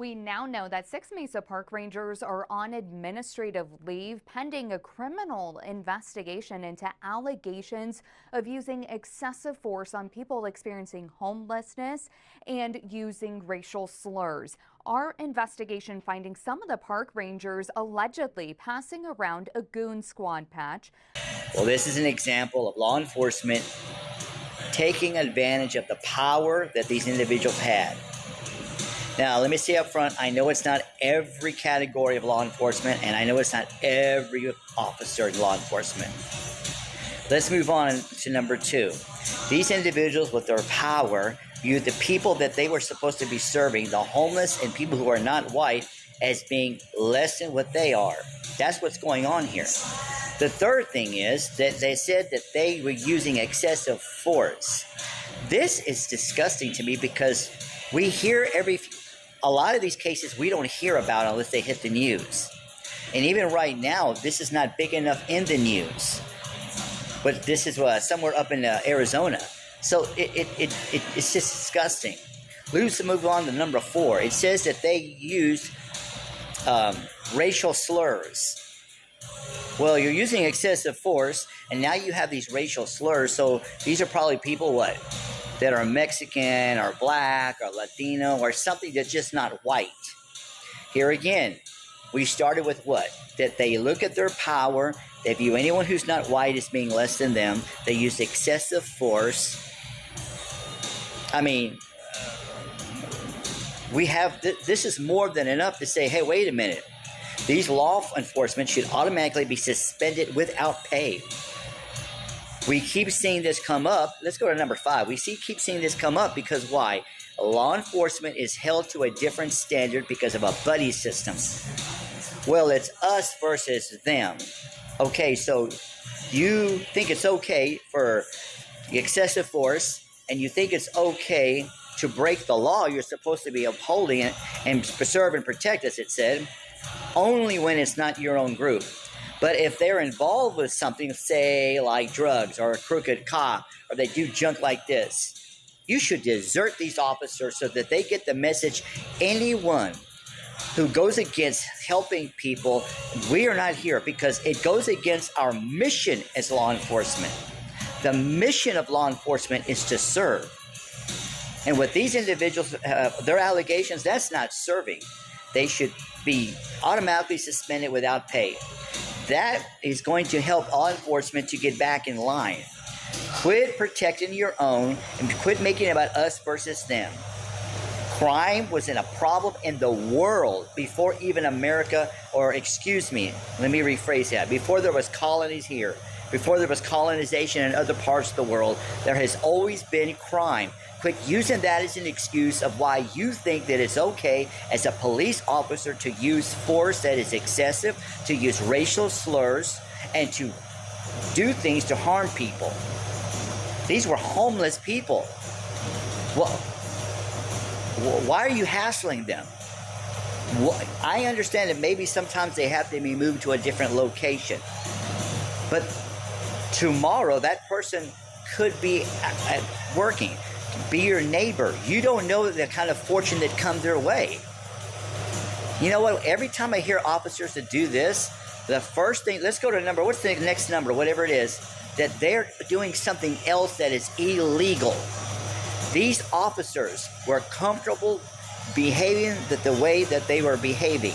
We now know that 6 Mesa Park Rangers are on administrative leave pending a criminal investigation into allegations of using excessive force on people experiencing homelessness and using racial slurs. Our investigation finding some of the park rangers allegedly passing around a goon squad patch. Well, this is an example of law enforcement taking advantage of the power that these individuals had. Now, let me say up front, I know it's not every category of law enforcement, and I know it's not every officer in law enforcement. Let's move on to number two. These individuals with their power viewed the people that they were supposed to be serving, the homeless and people who are not white, as being less than what they are. That's what's going on here. The third thing is that they said that they were using excessive force. This is disgusting to me because we hear a lot of these cases we don't hear about unless they hit the news. And even right now, this is not big enough in the news. But this is somewhere up in Arizona. So it's just disgusting. Let's move on to number 4. It says that they used racial slurs. Well, you're using excessive force, and now you have these racial slurs. So these are probably people that are Mexican or black or Latino or something that's just not white. Here again, we started with what? That they look at their power. They view anyone who's not white as being less than them. They use excessive force. I mean, we have this is more than enough to say, hey, wait a minute. These law enforcement should automatically be suspended without pay. We keep seeing this come up. Let's go to number 5. We keep seeing this come up because why? Law enforcement is held to a different standard because of a buddy system. Well, it's us versus them. Okay, so you think it's okay for excessive force, and you think it's okay to break the law you're supposed to be upholding it and preserve and protect, as it said, only when it's not your own group. But if they're involved with something, say like drugs or a crooked cop, or they do junk like this, you should desert these officers so that they get the message. Anyone who goes against helping people, we are not here because it goes against our mission as law enforcement. The mission of law enforcement is to serve. And with these individuals, their allegations, that's not serving. They should be automatically suspended without pay. That is going to help law enforcement to get back in line. Quit protecting your own and quit making it about us versus them. Crime was in a problem in the world before even America, or excuse me, let me rephrase that. Before there was colonies here, before there was colonization in other parts of the world, there has always been crime. Quit using that as an excuse of why you think that it's okay as a police officer to use force that is excessive, to use racial slurs, and to do things to harm people. These were homeless people. Well, why are you hassling them? I understand that maybe sometimes they have to be moved to a different location. But tomorrow, that person could be working. Be your neighbor. You don't know the kind of fortune that comes their way. You know what? Every time I hear officers that do this, the first thing, let's go to number, what's the next number, whatever it is, that they're doing something else that is illegal. These officers were comfortable behaving the way that they were behaving.